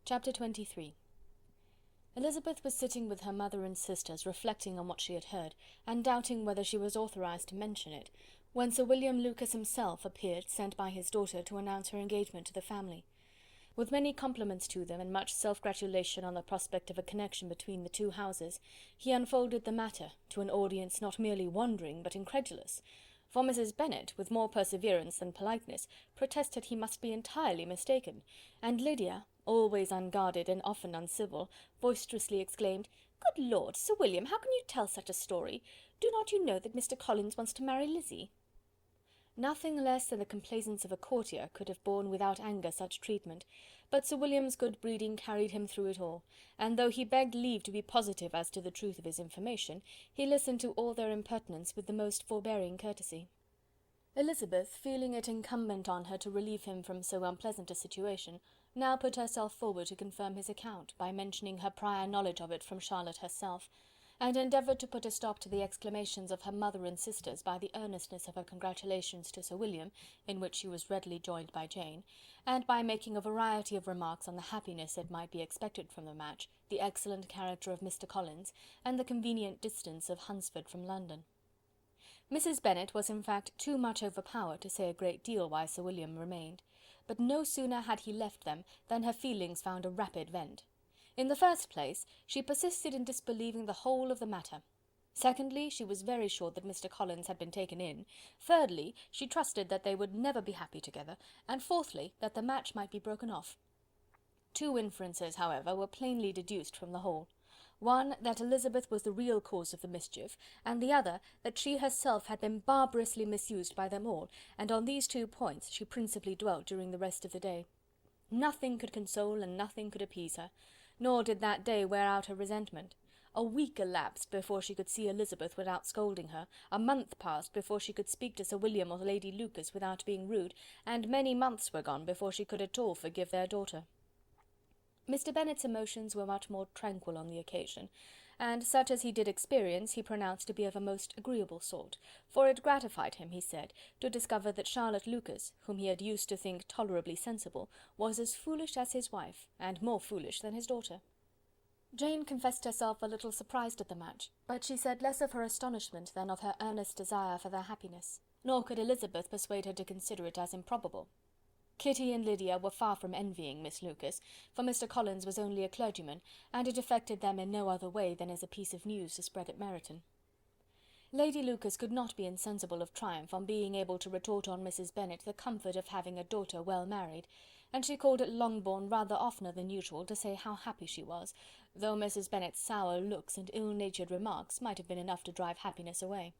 Chapter 23. Elizabeth was sitting with her mother and sisters, reflecting on what she had heard, and doubting whether she was authorized to mention it, when Sir William Lucas himself appeared, sent by his daughter to announce her engagement to the family. With many compliments to them, and much self-gratulation on the prospect of a connection between the two houses, he unfolded the matter to an audience not merely wondering but incredulous, for Mrs. Bennet, with more perseverance than politeness, protested he must be entirely mistaken, and Lydia, always unguarded and often uncivil, boisterously exclaimed, "Good Lord, Sir William, how can you tell such a story? Do not you know that Mr. Collins wants to marry Lizzie?" Nothing less than the complaisance of a courtier could have borne without anger such treatment, but Sir William's good breeding carried him through it all, and though he begged leave to be positive as to the truth of his information, he listened to all their impertinence with the most forbearing courtesy. Elizabeth, feeling it incumbent on her to relieve him from so unpleasant a situation, now put herself forward to confirm his account, by mentioning her prior knowledge of it from Charlotte herself, and endeavoured to put a stop to the exclamations of her mother and sisters by the earnestness of her congratulations to Sir William, in which she was readily joined by Jane, and by making a variety of remarks on the happiness that might be expected from the match, the excellent character of Mr. Collins, and the convenient distance of Hunsford from London. Mrs. Bennet was in fact too much overpowered to say a great deal while Sir William remained, but no sooner had he left them than her feelings found a rapid vent. In the first place, she persisted in disbelieving the whole of the matter. Secondly, she was very sure that Mr. Collins had been taken in. Thirdly, she trusted that they would never be happy together, and fourthly, that the match might be broken off. Two inferences, however, were plainly deduced from the whole. One, that Elizabeth was the real cause of the mischief, and the other, that she herself had been barbarously misused by them all, and on these two points she principally dwelt during the rest of the day. Nothing could console and nothing could appease her, nor did that day wear out her resentment. A week elapsed before she could see Elizabeth without scolding her, a month passed before she could speak to Sir William or Lady Lucas without being rude, and many months were gone before she could at all forgive their daughter. Mr. Bennet's emotions were much more tranquil on the occasion, and such as he did experience he pronounced to be of a most agreeable sort, for it gratified him, he said, to discover that Charlotte Lucas, whom he had used to think tolerably sensible, was as foolish as his wife, and more foolish than his daughter. Jane confessed herself a little surprised at the match, but she said less of her astonishment than of her earnest desire for their happiness, nor could Elizabeth persuade her to consider it as improbable. Kitty and Lydia were far from envying Miss Lucas, for Mr. Collins was only a clergyman, and it affected them in no other way than as a piece of news to spread at Meryton. Lady Lucas could not be insensible of triumph on being able to retort on Mrs. Bennet the comfort of having a daughter well married, and she called at Longbourn rather oftener than usual to say how happy she was, though Mrs. Bennet's sour looks and ill-natured remarks might have been enough to drive happiness away.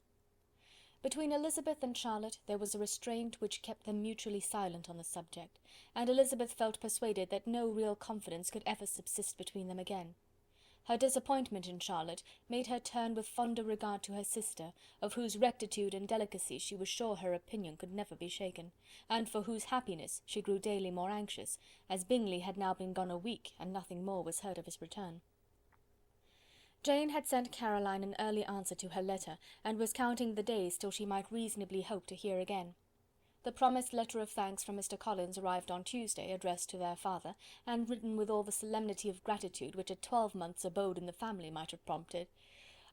Between Elizabeth and Charlotte there was a restraint which kept them mutually silent on the subject, and Elizabeth felt persuaded that no real confidence could ever subsist between them again. Her disappointment in Charlotte made her turn with fonder regard to her sister, of whose rectitude and delicacy she was sure her opinion could never be shaken, and for whose happiness she grew daily more anxious, as Bingley had now been gone a week, and nothing more was heard of his return. Jane had sent Caroline an early answer to her letter, and was counting the days till she might reasonably hope to hear again. The promised letter of thanks from Mr. Collins arrived on Tuesday, addressed to their father, and written with all the solemnity of gratitude which a 12-month's abode in the family might have prompted.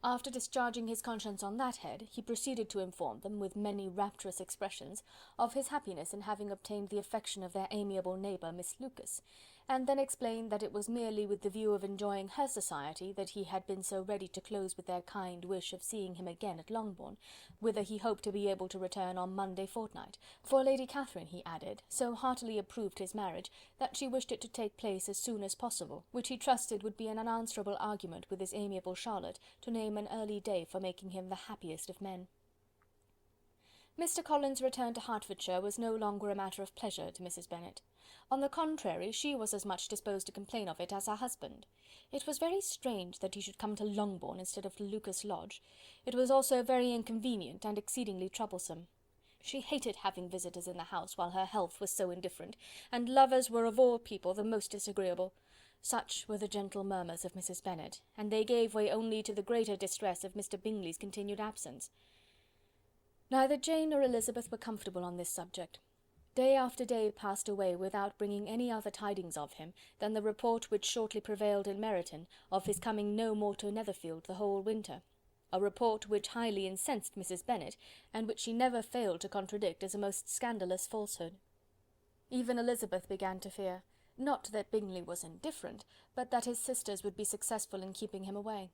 After discharging his conscience on that head, he proceeded to inform them, with many rapturous expressions, of his happiness in having obtained the affection of their amiable neighbour Miss Lucas, and then explained that it was merely with the view of enjoying her society that he had been so ready to close with their kind wish of seeing him again at Longbourn, whither he hoped to be able to return on Monday fortnight, for Lady Catherine, he added, so heartily approved his marriage, that she wished it to take place as soon as possible, which he trusted would be an unanswerable argument with his amiable Charlotte to name an early day for making him the happiest of men. Mr. Collins' return to Hertfordshire was no longer a matter of pleasure to Mrs. Bennet. On the contrary, she was as much disposed to complain of it as her husband. It was very strange that he should come to Longbourn instead of to Lucas Lodge. It was also very inconvenient and exceedingly troublesome. She hated having visitors in the house while her health was so indifferent, and lovers were of all people the most disagreeable. Such were the gentle murmurs of Mrs. Bennet, and they gave way only to the greater distress of Mr. Bingley's continued absence. Neither Jane nor Elizabeth were comfortable on this subject. Day after day passed away without bringing any other tidings of him than the report which shortly prevailed in Meryton of his coming no more to Netherfield the whole winter, a report which highly incensed Mrs. Bennet, and which she never failed to contradict as a most scandalous falsehood. Even Elizabeth began to fear, not that Bingley was indifferent, but that his sisters would be successful in keeping him away.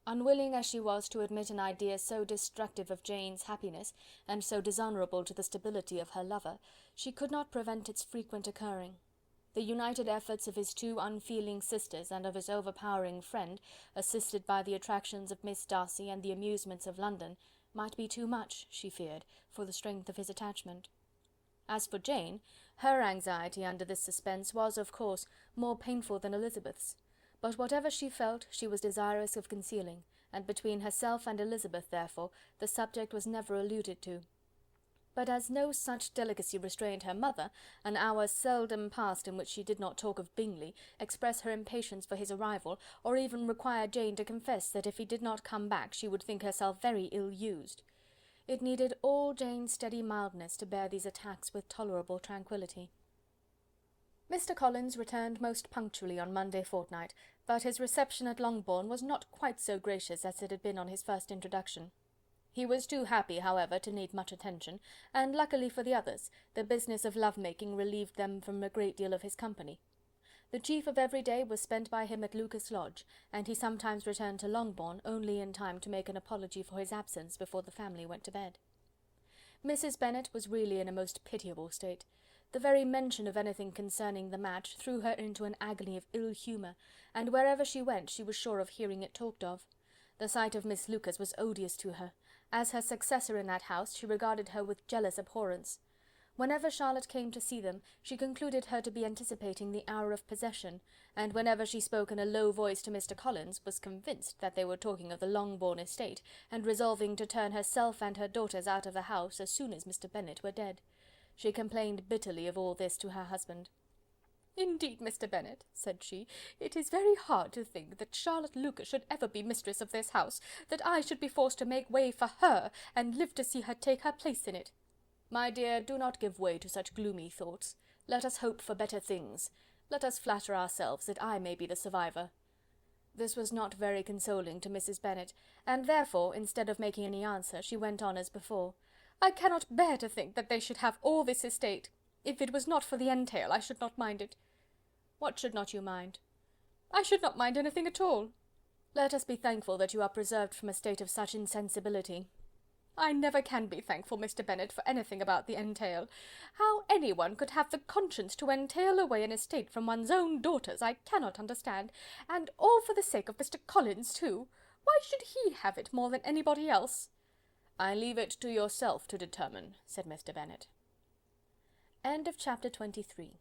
Unwilling as she was to admit an idea so destructive of Jane's happiness, and so dishonourable to the stability of her lover, she could not prevent its frequent occurring. The united efforts of his two unfeeling sisters and of his overpowering friend, assisted by the attractions of Miss Darcy and the amusements of London, might be too much, she feared, for the strength of his attachment. As for Jane, her anxiety under this suspense was, of course, more painful than Elizabeth's. But whatever she felt, she was desirous of concealing, and between herself and Elizabeth, therefore, the subject was never alluded to. But as no such delicacy restrained her mother, an hour seldom passed in which she did not talk of Bingley, express her impatience for his arrival, or even require Jane to confess that if he did not come back she would think herself very ill-used. It needed all Jane's steady mildness to bear these attacks with tolerable tranquillity. Mr. Collins returned most punctually on Monday fortnight, but his reception at Longbourn was not quite so gracious as it had been on his first introduction. He was too happy, however, to need much attention, and luckily for the others, the business of love-making relieved them from a great deal of his company. The chief of every day was spent by him at Lucas Lodge, and he sometimes returned to Longbourn only in time to make an apology for his absence before the family went to bed. Mrs. Bennet was really in a most pitiable state. The very mention of anything concerning the match threw her into an agony of ill humour, and wherever she went she was sure of hearing it talked of. The sight of Miss Lucas was odious to her. As her successor in that house, she regarded her with jealous abhorrence. Whenever Charlotte came to see them, she concluded her to be anticipating the hour of possession, and whenever she spoke in a low voice to Mr. Collins, was convinced that they were talking of the Longbourn estate, and resolving to turn herself and her daughters out of the house as soon as Mr. Bennet were dead. She complained bitterly of all this to her husband. "Indeed, Mr. Bennet," said she, "it is very hard to think that Charlotte Lucas should ever be mistress of this house, that I should be forced to make way for her, and live to see her take her place in it." "My dear, do not give way to such gloomy thoughts. Let us hope for better things. Let us flatter ourselves that I may be the survivor." This was not very consoling to Mrs. Bennet, and therefore, instead of making any answer, she went on as before. "I cannot bear to think that they should have all this estate. If it was not for the entail, I should not mind it." "What should not you mind?" "I should not mind anything at all." "Let us be thankful that you are preserved from a state of such insensibility." "I never can be thankful, Mr. Bennet, for anything about the entail. How anyone could have the conscience to entail away an estate from one's own daughters, I cannot understand, and all for the sake of Mr. Collins, too. Why should he have it more than anybody else?" "I leave it to yourself to determine," said Mr. Bennet. End of chapter 23.